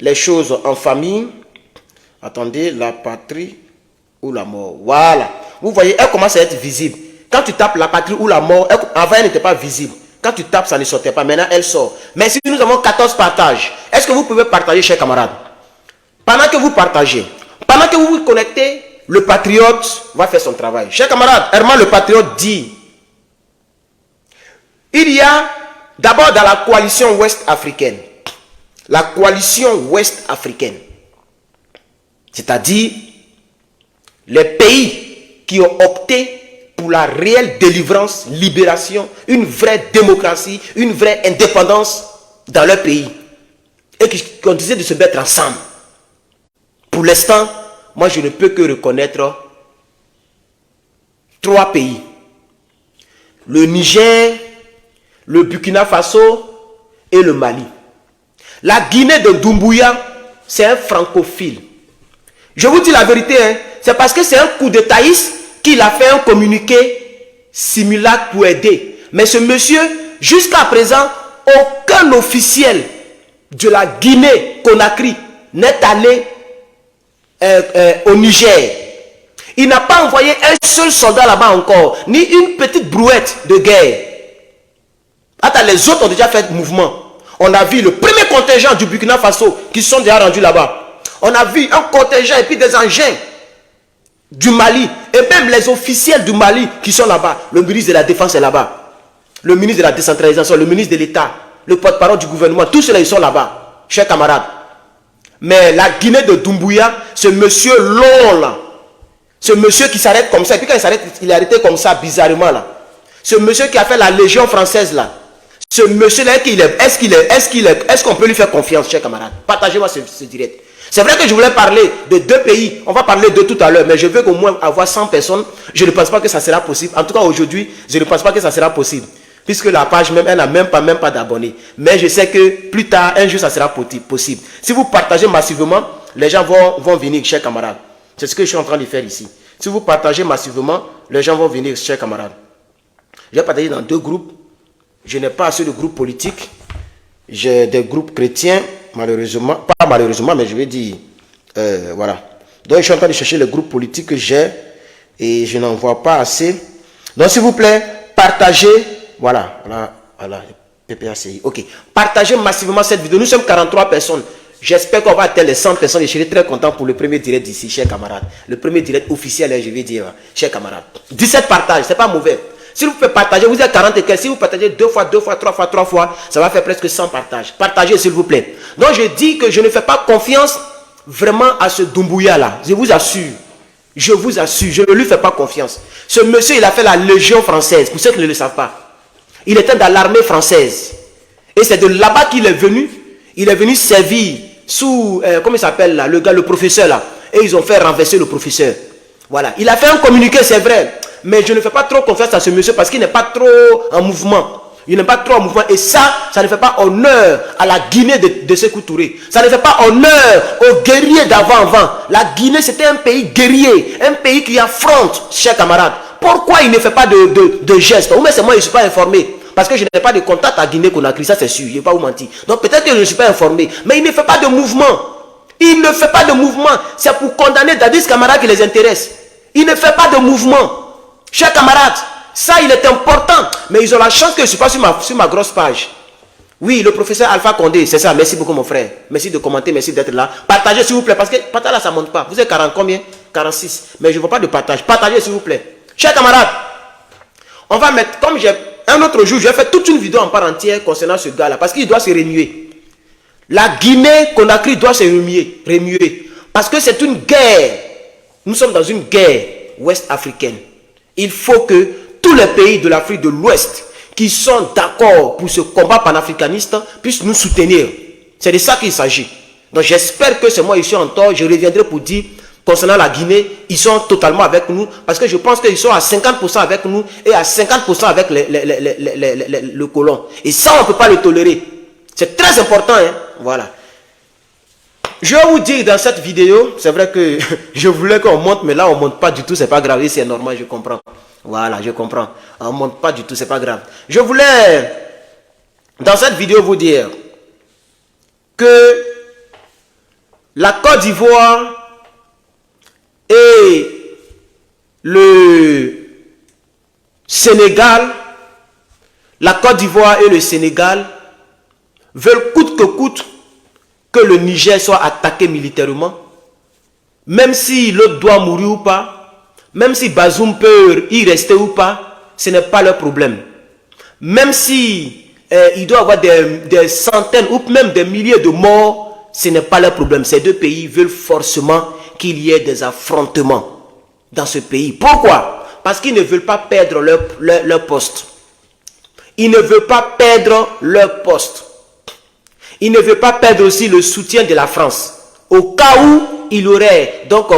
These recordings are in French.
les choses en famille. Attendez, la patrie ou la mort. Voilà. Vous voyez, elle commence à être visible. Quand tu tapes la patrie ou la mort, avant elle n'était pas visible. Quand tu tapes, ça ne sortait pas. Maintenant, elle sort. Mais si nous avons 14 partages, est-ce que vous pouvez partager, chers camarades? Pendant que vous partagez, pendant que vous vous connectez, le patriote va faire son travail. Chers camarades, Herman le patriote dit, il y a d'abord dans la coalition ouest africaine, la coalition ouest africaine, c'est-à-dire les pays qui ont opté pour la réelle délivrance, libération, une vraie démocratie, une vraie indépendance dans leur pays et qui ont décidé de se mettre ensemble. Pour l'instant, moi je ne peux que reconnaître 3 pays. Le Niger, le Burkina Faso et le Mali. La Guinée de Doumbouya, c'est un francophile. Je vous dis la vérité, hein, c'est parce que c'est un coup d'étaïsme qu'il a fait un communiqué simulacre pour aider. Mais ce monsieur, jusqu'à présent, aucun officiel de la Guinée-Conakry n'est allé au Niger. Il n'a pas envoyé un seul soldat là-bas encore, ni une petite brouette de guerre. Attends, les autres ont déjà fait mouvement. On a vu le premier contingent du Burkina Faso qui sont déjà rendus là-bas. On a vu un contingent et puis des engins du Mali. Et même les officiels du Mali qui sont là-bas. Le ministre de la Défense est là-bas. Le ministre de la Décentralisation, le ministre de l'État, le porte-parole du gouvernement. Tous ceux-là, ils sont là-bas, chers camarades. Mais la Guinée de Doumbouya, ce monsieur long là, ce monsieur qui s'arrête comme ça, et puis quand il s'arrête, il est arrêté comme ça, bizarrement là. Ce monsieur qui a fait la Légion française là, ce monsieur-là, est-ce qu'on peut lui faire confiance, chers camarades? Partagez-moi ce direct. C'est vrai que je voulais parler de 2 pays, on va parler de tout à l'heure, mais je veux qu'au moins avoir 100 personnes, je ne pense pas que ça sera possible. En tout cas aujourd'hui, je ne pense pas que ça sera possible. Puisque la page même, elle n'a même pas d'abonnés. Mais je sais que plus tard, un jour, ça sera possible. Si vous partagez massivement, les gens vont venir, chers camarades. C'est ce que je suis en train de faire ici. Si vous partagez massivement, les gens vont venir, chers camarades. Je vais partager dans 2 groupes. Je n'ai pas assez de groupes politiques. J'ai des groupes chrétiens, malheureusement. Pas malheureusement, mais je vais dire, voilà. Donc, je suis en train de chercher les groupes politiques que j'ai et je n'en vois pas assez. Donc, s'il vous plaît, partagez. Voilà, PPACI. Ok. Partagez massivement cette vidéo. Nous sommes 43 personnes. J'espère qu'on va atteindre les 100 personnes et je serai très content pour le premier direct d'ici, chers camarades. Le premier direct officiel, je vais dire, chers camarades. 17 partages, c'est pas mauvais. Si vous pouvez partager, vous êtes 40 et quelques. Si vous partagez 2 fois, 3 fois, 3 fois, ça va faire presque 100 partages. Partagez, s'il vous plaît. Donc, je dis que je ne fais pas confiance vraiment à ce Doumbouya là. Je vous assure. Je vous assure, je ne lui fais pas confiance. Ce monsieur, il a fait la Légion française, pour ceux qui ne le savent pas. Il était dans l'armée française. Et c'est de là-bas qu'il est venu. Il est venu servir sous, comment il s'appelle là, le gars, le professeur là. Et ils ont fait renverser le professeur. Voilà. Il a fait un communiqué, c'est vrai. Mais je ne fais pas trop confiance à ce monsieur parce qu'il n'est pas trop en mouvement. Il n'est pas trop en mouvement. Et ça ne fait pas honneur à la Guinée de Sékou Touré. Ça ne fait pas honneur aux guerriers d'avant-avant. La Guinée, c'était un pays guerrier. Un pays qui affronte, chers camarades. Pourquoi il ne fait pas de gestes? Ou même c'est moi, je ne suis pas informé. Parce que je n'ai pas de contact à Guinée-Conakry, ça c'est sûr, je ne vais pas vous mentir. Donc peut-être que je ne suis pas informé. Mais il ne fait pas de mouvement. Il ne fait pas de mouvement. C'est pour condamner Dadis Camara qui les intéresse. Il ne fait pas de mouvement. Chers camarades, ça il est important. Mais ils ont la chance que je ne suis pas sur ma grosse page. Oui, le professeur Alpha Condé, c'est ça. Merci beaucoup mon frère. Merci de commenter, merci d'être là. Partagez s'il vous plaît, parce que partage là ça ne monte pas. Vous êtes 40 combien? 46. Mais je ne veux pas de partage. Partagez s'il vous plaît. Chers camarades, on va mettre, comme j'ai un autre jour, je vais faire toute une vidéo en part entière concernant ce gars-là, parce qu'il doit se remuer. La Guinée-Conakry doit se remuer. Parce que c'est une guerre. Nous sommes dans une guerre ouest-africaine. Il faut que tous les pays de l'Afrique de l'Ouest qui sont d'accord pour ce combat panafricaniste puissent nous soutenir. C'est de ça qu'il s'agit. Donc j'espère que c'est moi ici en tort. Je reviendrai pour dire, concernant la Guinée, ils sont totalement avec nous. Parce que je pense qu'ils sont à 50% avec nous et à 50% avec le colon. Et ça, on ne peut pas le tolérer. C'est très important. Hein? Voilà. Je vais vous dire dans cette vidéo, c'est vrai que je voulais qu'on monte, mais là on ne monte pas du tout, c'est pas grave, c'est normal, je comprends. Voilà, je comprends. On ne monte pas du tout, c'est pas grave. Je voulais, dans cette vidéo, vous dire que la Côte d'Ivoire et le Sénégal, la Côte d'Ivoire et le Sénégal veulent coûte que coûte que le Niger soit attaqué militairement, même si l'autre doit mourir ou pas, même si Bazoum peut y rester ou pas, ce n'est pas leur problème. Même si il doit y avoir des centaines ou même des milliers de morts, ce n'est pas leur problème. Ces deux pays veulent forcément qu'il y ait des affrontements dans ce pays. Pourquoi? Parce qu'ils ne veulent pas perdre leur poste. Ils ne veulent pas perdre leur poste. Ils ne veulent pas perdre aussi le soutien de la France. Au cas où il y aurait donc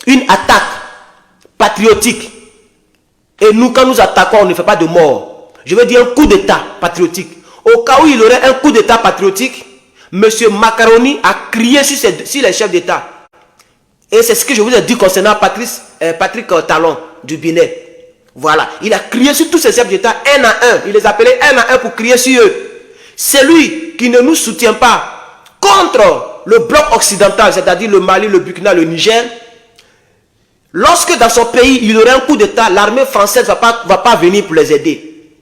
une attaque patriotique. Et nous, quand nous attaquons, on ne fait pas de mort. Je veux dire un coup d'État patriotique. Au cas où il y aurait un coup d'État patriotique, M. Macaroni a crié sur les chefs d'État. Et c'est ce que je vous ai dit concernant Patrick Talon du Bénin. Voilà. Il a crié sur tous ces chefs d'État un à un. Il les appelait un à un pour crier sur eux. Celui qui ne nous soutient pas contre le bloc occidental, c'est-à-dire le Mali, le Burkina, le Niger, lorsque dans son pays, il y aurait un coup d'État, l'armée française ne va pas venir pour les aider.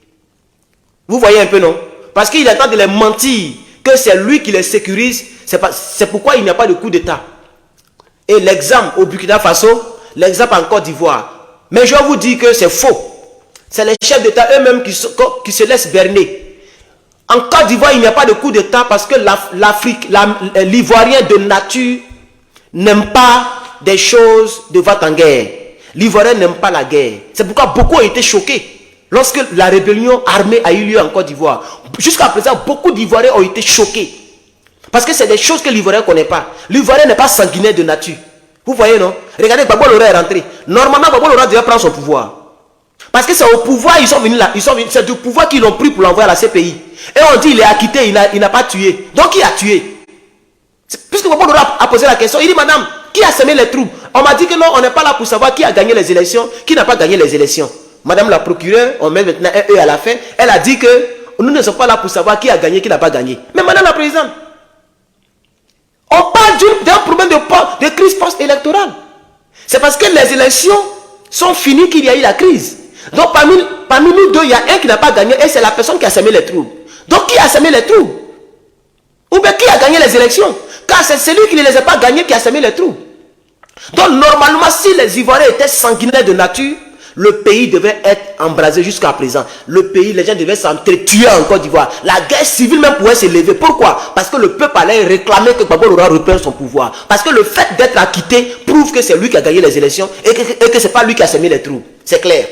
Vous voyez un peu, non? Parce qu'il est en train de les mentir que c'est lui qui les sécurise. C'est pourquoi il n'y a pas de coup d'État. Et l'exemple au Burkina Faso, l'exemple en Côte d'Ivoire. Mais je vous dis que c'est faux. C'est les chefs d'État eux-mêmes qui se laissent berner. En Côte d'Ivoire, il n'y a pas de coup d'État parce que l'Ivoirien de nature n'aime pas des choses de vente en guerre. L'Ivoirien n'aime pas la guerre. C'est pourquoi beaucoup ont été choqués lorsque la rébellion armée a eu lieu en Côte d'Ivoire. Jusqu'à présent, beaucoup d'Ivoiriens ont été choqués. Parce que c'est des choses que l'Ivoirien ne connaît pas. L'Ivoirien n'est pas sanguinaire de nature. Vous voyez, non? Regardez, Gbagbo Lora est rentré. Normalement, Gbagbo Lora devait prendre son pouvoir. Parce que c'est au pouvoir, ils sont venus là. C'est du pouvoir qu'ils l'ont pris pour l'envoyer à la CPI. Et on dit, il est acquitté, il n'a pas tué. Donc, qui a tué? Puisque Gbagbo Lora a posé la question, il dit, madame, qui a semé les troubles? On m'a dit que non, on n'est pas là pour savoir qui a gagné les élections, qui n'a pas gagné les élections. Madame la procureure, on met maintenant un E à la fin, elle a dit que nous ne sommes pas là pour savoir qui a gagné, qui n'a pas gagné. Mais madame la présidente, on parle d'un problème de crise post-électorale. C'est parce que les élections sont finies qu'il y a eu la crise. Donc parmi nous deux, il y a un qui n'a pas gagné et c'est la personne qui a semé les troubles. Donc qui a semé les troubles? Ou bien qui a gagné les élections? Car c'est celui qui ne les a pas gagnés qui a semé les troubles. Donc normalement, si les Ivoiriens étaient sanguinaires de nature, le pays devait être embrasé jusqu'à présent. Le pays, les gens devaient s'entretuer en Côte d'Ivoire. La guerre civile même pouvait s'élever. Pourquoi? Parce que le peuple allait réclamer que Gbagbo Lora reprenne son pouvoir. Parce que le fait d'être acquitté prouve que c'est lui qui a gagné les élections et que ce n'est pas lui qui a semé les trous. C'est clair.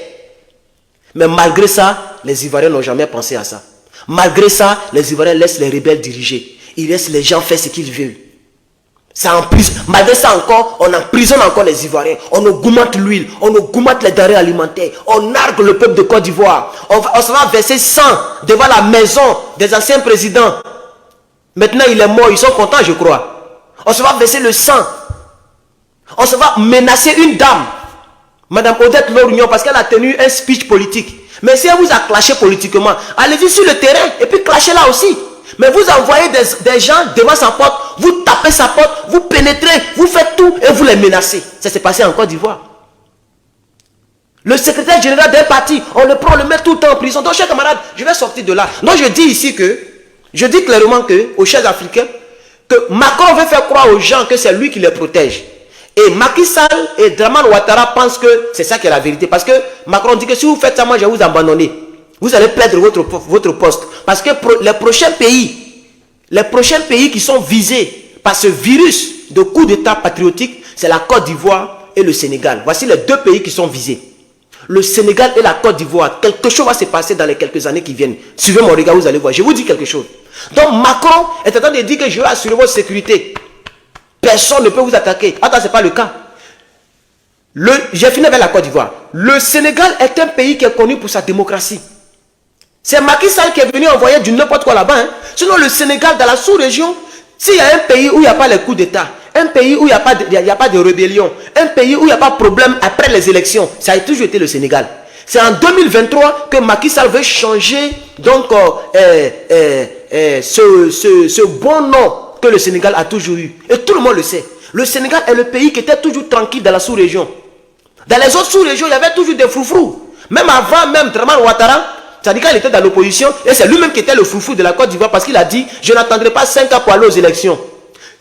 Mais malgré ça, les Ivoiriens n'ont jamais pensé à ça. Malgré ça, les Ivoiriens laissent les rebelles diriger. Ils laissent les gens faire ce qu'ils veulent. Malgré ça encore, on emprisonne encore les Ivoiriens. On augmente l'huile, on augmente les denrées alimentaires. On nargue le peuple de Côte d'Ivoire. On se va verser sang devant la maison des anciens présidents. Maintenant, il est mort, ils sont contents, je crois. On se va verser le sang. On se va menacer une dame, Madame Odette Lorignon, parce qu'elle a tenu un speech politique. Mais si elle vous a clashé politiquement, allez-y sur le terrain et puis clashez là aussi. Mais vous envoyez des gens devant sa porte, vous tapez sa porte, vous pénétrez, vous faites tout et vous les menacez. Ça s'est passé en Côte d'Ivoire. Le secrétaire général d'un parti, on le prend, on le met tout le temps en prison. Donc, chers camarades, je vais sortir de là. Donc, je dis ici que, je dis clairement que, aux chers Africains, que Macron veut faire croire aux gens que c'est lui qui les protège. Et Macky Sall et Dramane Ouattara pensent que c'est ça qui est la vérité. Parce que Macron dit que si vous faites ça, moi je vais vous abandonner. Vous allez perdre votre poste. Parce que les prochains pays qui sont visés par ce virus de coup d'État patriotique, c'est la Côte d'Ivoire et le Sénégal. Voici les deux pays qui sont visés. Le Sénégal et la Côte d'Ivoire, quelque chose va se passer dans les quelques années qui viennent. Suivez mon regard, vous allez voir. Je vous dis quelque chose. Donc Macron est en train de dire que je vais assurer votre sécurité. Personne ne peut vous attaquer. Attends, ce n'est pas le cas. J'ai fini avec la Côte d'Ivoire. Le Sénégal est un pays qui est connu pour sa démocratie. C'est Macky Sall qui est venu envoyer du n'importe quoi là-bas. Hein. Sinon, le Sénégal, dans la sous-région, s'il y a un pays où il n'y a pas les coups d'État, un pays où il n'y a pas de rébellion, un pays où il n'y a pas de problème après les élections, ça a toujours été le Sénégal. C'est en 2023 que Macky Sall veut changer donc, ce bon nom que le Sénégal a toujours eu. Et tout le monde le sait. Le Sénégal est le pays qui était toujours tranquille dans la sous-région. Dans les autres sous-régions, il y avait toujours des froufrous. Même avant, même Draman Ouattara, c'est-à-dire quand il était dans l'opposition, et c'est lui-même qui était le froufrou de la Côte d'Ivoire parce qu'il a dit, je n'attendrai pas 5 ans pour aller aux élections.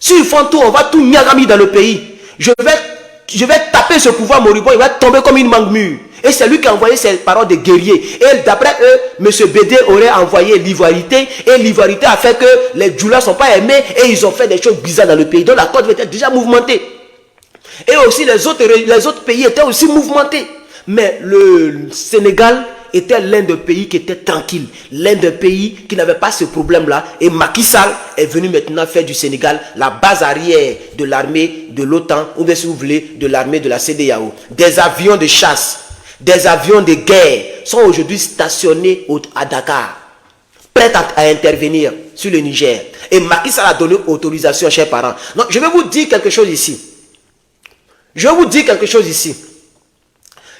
S'ils font tout, on va tout niagami dans le pays. Je vais taper ce pouvoir moribond, il va tomber comme une mangue mûre. Et c'est lui qui a envoyé ces paroles de guerrier. Et d'après eux, M. Bédé aurait envoyé l'ivoirité. Et l'ivoirité a fait que les Djoulas ne sont pas aimés. Et ils ont fait des choses bizarres dans le pays. Donc la Côte était déjà mouvementée. Et aussi les autres pays étaient aussi mouvementés. Mais le Sénégal était l'un des pays qui était tranquille. L'un des pays qui n'avait pas ce problème-là. Et Macky Sall est venu maintenant faire du Sénégal la base arrière de l'armée de l'OTAN. Ou bien si vous voulez, de l'armée de la CEDEAO. Des avions de chasse. Des avions de guerre sont aujourd'hui stationnés à Dakar, prêts à intervenir sur le Niger. Et Macky Sall a donné autorisation, chers parents. Donc, je vais vous dire quelque chose ici.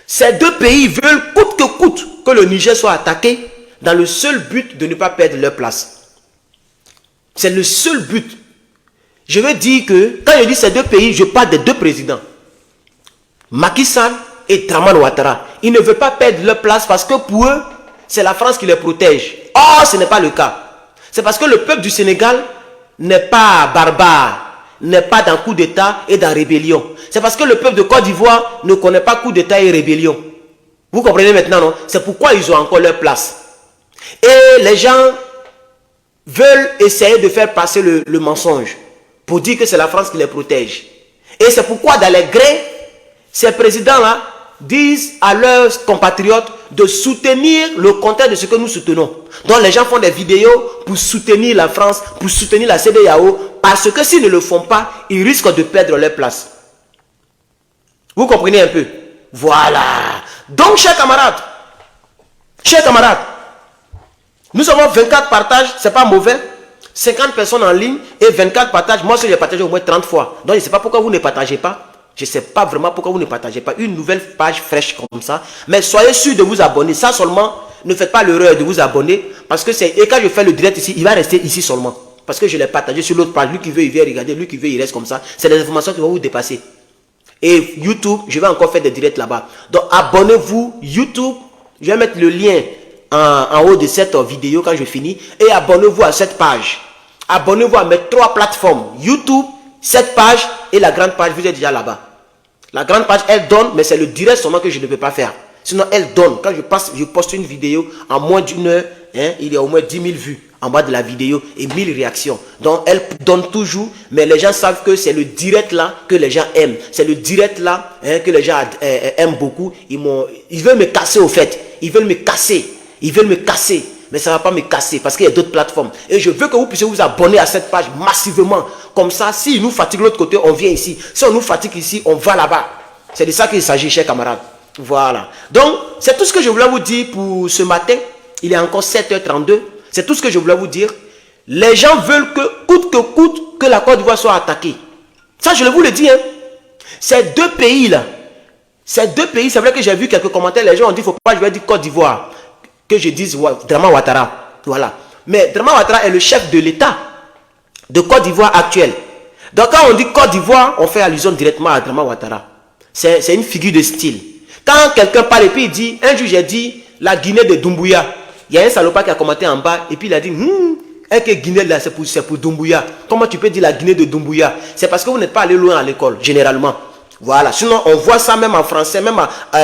Ces deux pays veulent coûte que coûte que le Niger soit attaqué dans le seul but de ne pas perdre leur place. C'est le seul but. Je veux dire que, quand je dis ces deux pays, je parle des deux présidents. Macky Sall et Draman Ouattara. Ils ne veulent pas perdre leur place parce que pour eux, c'est la France qui les protège. Or, ce n'est pas le cas. C'est parce que le peuple du Sénégal n'est pas barbare, n'est pas dans coup d'État et dans rébellion. C'est parce que le peuple de Côte d'Ivoire ne connaît pas coup d'État et rébellion. Vous comprenez maintenant, non? C'est pourquoi ils ont encore leur place. Et les gens veulent essayer de faire passer le mensonge pour dire que c'est la France qui les protège. Et c'est pourquoi dans les grès, ces présidents-là disent à leurs compatriotes de soutenir le contraire de ce que nous soutenons. Donc les gens font des vidéos pour soutenir la France, pour soutenir la CEDEAO, parce que s'ils ne le font pas, ils risquent de perdre leur place. Vous comprenez un peu? Voilà. Donc, chers camarades, nous avons 24 partages, c'est pas mauvais. 50 personnes en ligne et 24 partages. Moi, j'ai partagé au moins 30 fois. Donc, je ne sais pas pourquoi vous ne partagez pas. Je ne sais pas vraiment pourquoi vous ne partagez pas une nouvelle page fraîche comme ça. Mais soyez sûr de vous abonner. Ça seulement, ne faites pas l'erreur de vous abonner. Parce que et quand je fais le direct ici, il va rester ici seulement. Parce que je l'ai partagé sur l'autre page. Lui qui veut, il vient regarder. Lui qui veut, il reste comme ça. C'est des informations qui vont vous dépasser. Et YouTube, je vais encore faire des directs là-bas. Donc, abonnez-vous. YouTube, je vais mettre le lien en haut de cette vidéo quand je finis. Et abonnez-vous à cette page. Abonnez-vous à mes 3 plateformes. YouTube, cette page et la grande page, vous êtes déjà là-bas. La grande page, elle donne, mais c'est le direct seulement que je ne peux pas faire. Sinon, elle donne. Quand je poste une vidéo, en moins d'une heure, il y a au moins 10 000 vues en bas de la vidéo et 1000 réactions. Donc, elle donne toujours, mais les gens savent que c'est le direct là que les gens aiment. C'est le direct là que les gens aiment beaucoup. Ils veulent me casser au fait. Ils veulent me casser. Mais ça ne va pas me casser parce qu'il y a d'autres plateformes. Et je veux que vous puissiez vous abonner à cette page massivement. Comme ça, s'il nous fatigue de l'autre côté, on vient ici. Si on nous fatigue ici, on va là-bas. C'est de ça qu'il s'agit, chers camarades. Voilà. Donc, c'est tout ce que je voulais vous dire pour ce matin. Il est encore 7h32. C'est tout ce que je voulais vous dire. Les gens veulent que coûte que la Côte d'Ivoire soit attaquée. Ça, je vous le dis. Hein. Ces deux pays-là, c'est vrai que j'ai vu quelques commentaires. Les gens ont dit, il ne faut pas, je vais dire Côte d'Ivoire. Que je dise Draman Ouattara. Voilà. Mais Draman Ouattara est le chef de l'État de Côte d'Ivoire actuel. Donc quand on dit Côte d'Ivoire, on fait allusion directement à Draman Ouattara. C'est une figure de style. Quand quelqu'un parle et puis il dit, un jour j'ai dit la Guinée de Doumbouya. Il y a un salopard qui a commenté en bas et puis il a dit, que Guinée là c'est pour Doumbouya. Comment tu peux dire la Guinée de Doumbouya? C'est parce que vous n'êtes pas allé loin à l'école, généralement. Voilà, sinon on voit ça même en français, même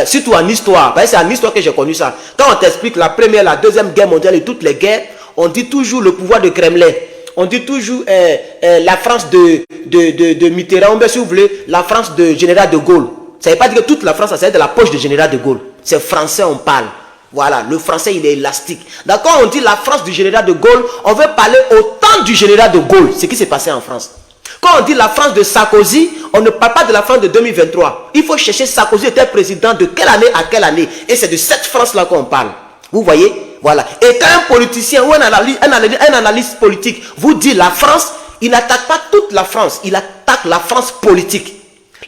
surtout en histoire. C'est en histoire que j'ai connu ça. Quand on t'explique la première, la deuxième guerre mondiale et toutes les guerres, on dit toujours le pouvoir de Kremlin. On dit toujours la France de Mitterrand, si vous voulez, la France de Général de Gaulle. Ça ne veut pas dire que toute la France, ça c'est de la poche de Général de Gaulle. C'est français, on parle. Voilà, le français il est élastique. D'accord, on dit la France du Général de Gaulle, on veut parler au temps du Général de Gaulle, ce qui s'est passé en France. Quand on dit la France de Sarkozy, on ne parle pas de la France de 2023. Il faut chercher Sarkozy était président de quelle année à quelle année. Et c'est de cette France-là qu'on parle. Vous voyez? Voilà. Et quand un politicien ou un analyste politique vous dit la France, il n'attaque pas toute la France. Il attaque la France politique.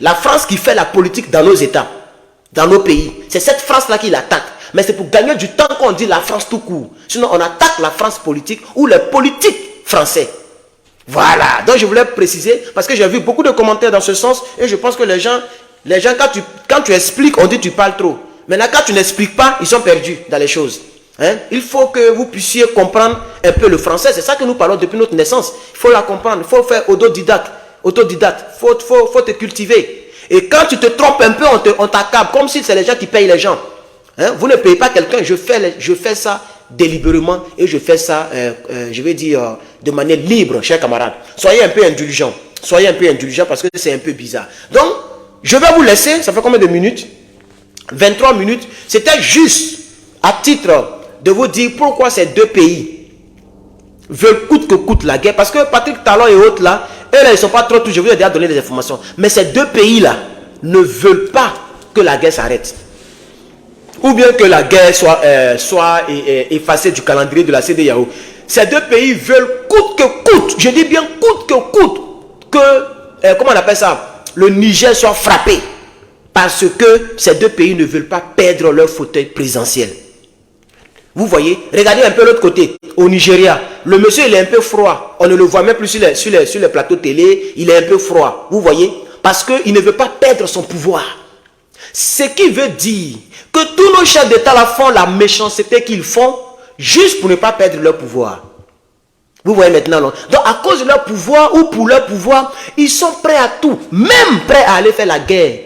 La France qui fait la politique dans nos États, dans nos pays. C'est cette France-là qu'il attaque. Mais c'est pour gagner du temps qu'on dit la France tout court. Sinon, on attaque la France politique ou les politiques français. Voilà, donc je voulais préciser, parce que j'ai vu beaucoup de commentaires dans ce sens, et je pense que les gens quand tu expliques, on dit tu parles trop. Maintenant, quand tu n'expliques pas, ils sont perdus dans les choses. Hein? Il faut que vous puissiez comprendre un peu le français, c'est ça que nous parlons depuis notre naissance. Il faut la comprendre, il faut faire autodidacte, faut te cultiver. Et quand tu te trompes un peu, on t'accable, comme si c'est les gens qui payent les gens. Hein? Vous ne payez pas quelqu'un, je fais ça délibérément et je fais ça, je vais dire, de manière libre, chers camarades. Soyez un peu indulgents. Soyez un peu indulgents parce que c'est un peu bizarre. Donc, je vais vous laisser, ça fait combien de minutes? 23 minutes. C'était juste à titre de vous dire pourquoi ces deux pays veulent coûte que coûte la guerre. Parce que Patrick Talon et autres là, eux là, ils ne sont pas trop tous, je vous ai déjà donné des informations. Mais ces deux pays là ne veulent pas que la guerre s'arrête. Ou bien que la guerre soit effacée du calendrier de la CEDEAO. Ces deux pays veulent coûte que coûte, je dis bien coûte que coûte, que, comment on appelle ça, le Niger soit frappé. Parce que ces deux pays ne veulent pas perdre leur fauteuil présidentiel. Vous voyez, regardez un peu l'autre côté, au Nigeria. Le monsieur, il est un peu froid. On ne le voit même plus sur les plateaux télé. Il est un peu froid. Vous voyez, parce qu'il ne veut pas perdre son pouvoir. Ce qui veut dire que tous nos chefs d'État là font la méchanceté qu'ils font juste pour ne pas perdre leur pouvoir. Vous voyez maintenant, non? Donc à cause de leur pouvoir ou pour leur pouvoir, ils sont prêts à tout. Même prêts à aller faire la guerre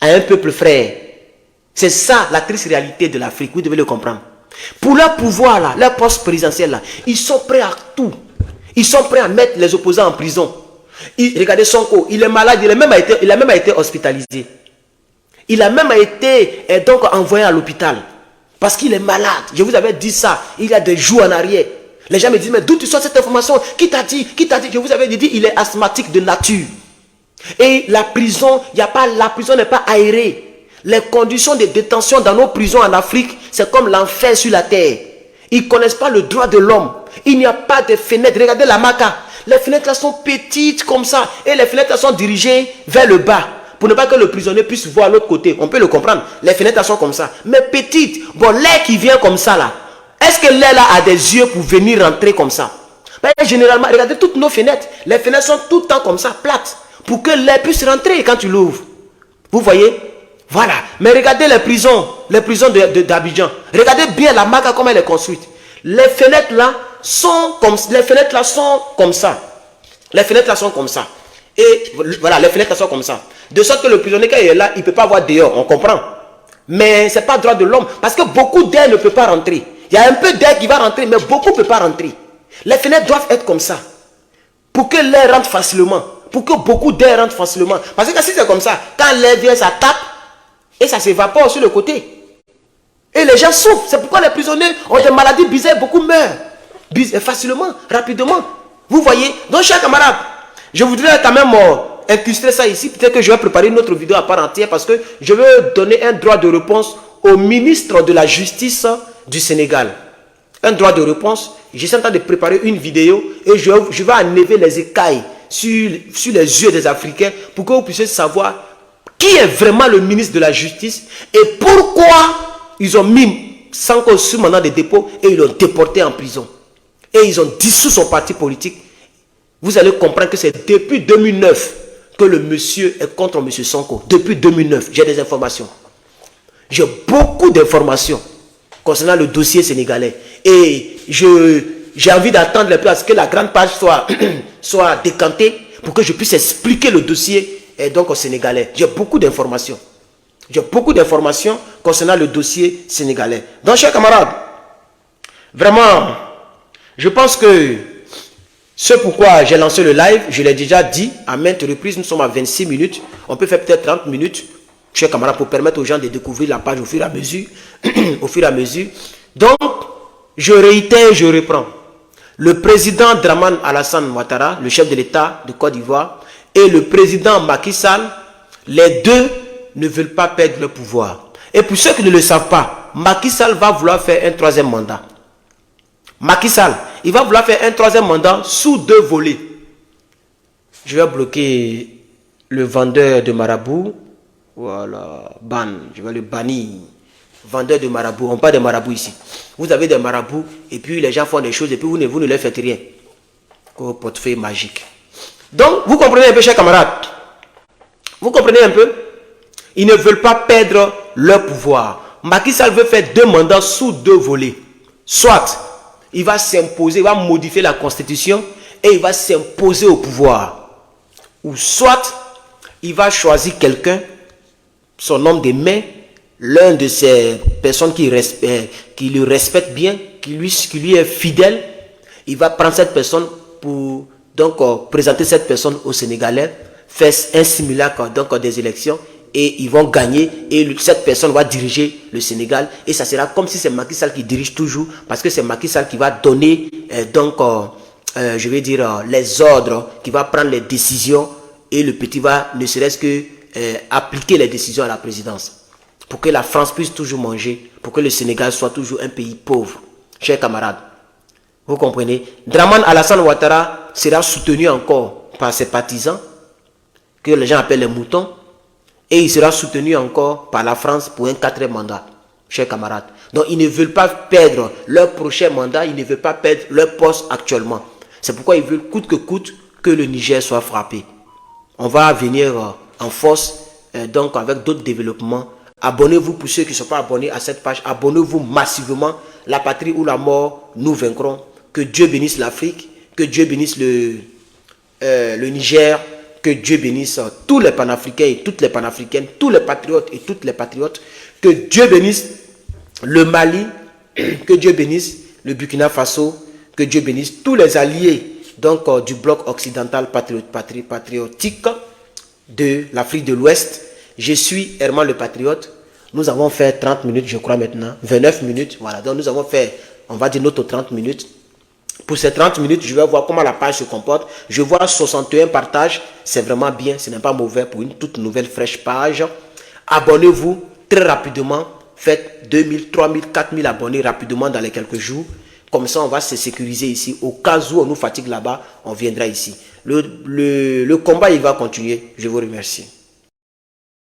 à un peuple frère. C'est ça la triste réalité de l'Afrique, vous devez le comprendre. Pour leur pouvoir là, leur poste présidentiel là, ils sont prêts à tout. Ils sont prêts à mettre les opposants en prison. Regardez Sonko, il est malade, il a même été hospitalisé. Il a même été donc envoyé à l'hôpital. Parce qu'il est malade. Je vous avais dit ça il y a des jours en arrière. Les gens me disent, mais d'où tu sors cette information? Qui t'a dit? Je vous avais dit, il est asthmatique de nature. Et la prison, la prison n'est pas aérée. Les conditions de détention dans nos prisons en Afrique, c'est comme l'enfer sur la terre. Ils ne connaissent pas le droit de l'homme. Il n'y a pas de fenêtres. Regardez la maca. Les fenêtres là sont petites comme ça. Et les fenêtres là sont dirigées vers le bas. Pour ne pas que le prisonnier puisse voir l'autre côté. On peut le comprendre. Les fenêtres là sont comme ça. Mais petites. Bon, l'air qui vient comme ça là. Est-ce que l'air là a des yeux pour venir rentrer comme ça? Ben, généralement, regardez toutes nos fenêtres. Les fenêtres sont tout le temps comme ça, plates. Pour que l'air puisse rentrer quand tu l'ouvres. Vous voyez? Voilà. Mais regardez les prisons d'Abidjan. Regardez bien la marque comme elle est construite. Les fenêtres là sont comme ça. Les fenêtres là sont comme ça. Les fenêtres là sont comme ça. Et voilà, les fenêtres là sont comme ça. De sorte que le prisonnier quand il est là, il ne peut pas voir dehors. On comprend. Mais ce n'est pas le droit de l'homme. Parce que beaucoup d'air ne peut pas rentrer. Il y a un peu d'air qui va rentrer, mais beaucoup ne peut pas rentrer. Les fenêtres doivent être comme ça. Pour que l'air rentre facilement. Pour que beaucoup d'air rentre facilement. Parce que si c'est comme ça, quand l'air vient, ça tape et ça s'évapore sur le côté. Et les gens souffrent. C'est pourquoi les prisonniers ont des maladies bizarres, beaucoup meurent. Facilement, rapidement. Vous voyez? Donc, chers camarades, je voudrais quand même incruster ça ici. Peut-être que je vais préparer une autre vidéo à part entière parce que je veux donner un droit de réponse au ministre de la Justice du Sénégal. Un droit de réponse. Je suis en train de préparer une vidéo et je vais enlever les écailles sur les yeux des Africains pour que vous puissiez savoir qui est vraiment le ministre de la Justice et pourquoi ils ont mis Sanko sur mandat de dépôt et ils l'ont déporté en prison. Et ils ont dissous son parti politique. Vous allez comprendre que c'est depuis 2009 que le monsieur est contre M. Sonko. Depuis 2009, j'ai des informations. J'ai beaucoup d'informations concernant le dossier sénégalais. Et j'ai envie d'attendre un peu à ce que la grande page soit décantée pour que je puisse expliquer le dossier donc au Sénégalais. J'ai beaucoup d'informations. J'ai beaucoup d'informations concernant le dossier sénégalais. Donc, chers camarades, vraiment, je pense que ce pourquoi j'ai lancé le live, je l'ai déjà dit à maintes reprises, nous sommes à 26 minutes. On peut faire peut-être 30 minutes, chers camarades, pour permettre aux gens de découvrir la page au fur et à mesure. Au fur et à mesure. Donc, je réitère, je reprends. Le président Dramane Alassane Ouattara, le chef de l'État de Côte d'Ivoire, et le président Macky Sall, les deux ne veulent pas perdre le pouvoir. Et pour ceux qui ne le savent pas, Macky Sall va vouloir faire un troisième mandat. Macky Sall, il va vouloir faire un troisième mandat sous deux volets. Je vais bloquer le vendeur de marabout. Voilà, ban, je vais le bannir. Vendeur de marabout, on parle de marabout ici. Vous avez des marabouts et puis les gens font des choses et puis vous ne leur faites rien. au portefeuille magique. Donc, vous comprenez un peu, chers camarades? Vous comprenez un peu? Ils ne veulent pas perdre leur pouvoir. Macky Sall veut faire 2 mandats sous 2 volets. Soit, il va s'imposer, il va modifier la constitution et il va s'imposer au pouvoir. Ou soit, il va choisir quelqu'un, son homme de main, l'un de ces personnes qui le respecte bien, qui lui est fidèle. Il va prendre cette personne pour donc présenter cette personne aux Sénégalais, faire un simulacre donc des élections et ils vont gagner et cette personne va diriger le Sénégal et ça sera comme si c'est Macky Sall qui dirige toujours parce que c'est Macky Sall qui va donner je vais dire les ordres, qui va prendre les décisions et le petit va ne serait-ce que appliquer les décisions à la présidence pour que la France puisse toujours manger, pour que le Sénégal soit toujours un pays pauvre. Chers camarades, vous comprenez? Dramane Alassane Ouattara sera soutenu encore par ses partisans, que les gens appellent les moutons, et il sera soutenu encore par la France pour un 4e mandat, chers camarades. Donc ils ne veulent pas perdre leur prochain mandat, ils ne veulent pas perdre leur poste actuellement. C'est pourquoi ils veulent coûte que coûte que le Niger soit frappé. On va venir en force, donc avec d'autres développements. Abonnez-vous pour ceux qui ne sont pas abonnés à cette page. Abonnez-vous massivement. La patrie ou la mort, nous vaincrons. Que Dieu bénisse l'Afrique. Que Dieu bénisse le Niger. Que Dieu bénisse tous les panafricains et toutes les panafricaines. Tous les patriotes et toutes les patriotes. Que Dieu bénisse le Mali. Que Dieu bénisse le Burkina Faso. Que Dieu bénisse tous les alliés donc, du bloc occidental patriotique de l'Afrique de l'Ouest. Je suis Herman le Patriote. Nous avons fait 30 minutes, je crois maintenant. 29 minutes. Voilà. Donc nous avons fait, on va dire, notre 30 minutes. Pour ces 30 minutes, je vais voir comment la page se comporte. Je vois 61 partages. C'est vraiment bien. Ce n'est pas mauvais pour une toute nouvelle fraîche page. Abonnez-vous très rapidement. Faites 2000, 3000, 4000 abonnés rapidement dans les quelques jours. Comme ça, on va se sécuriser ici. Au cas où on nous fatigue là-bas, on viendra ici. Le combat, il va continuer. Je vous remercie.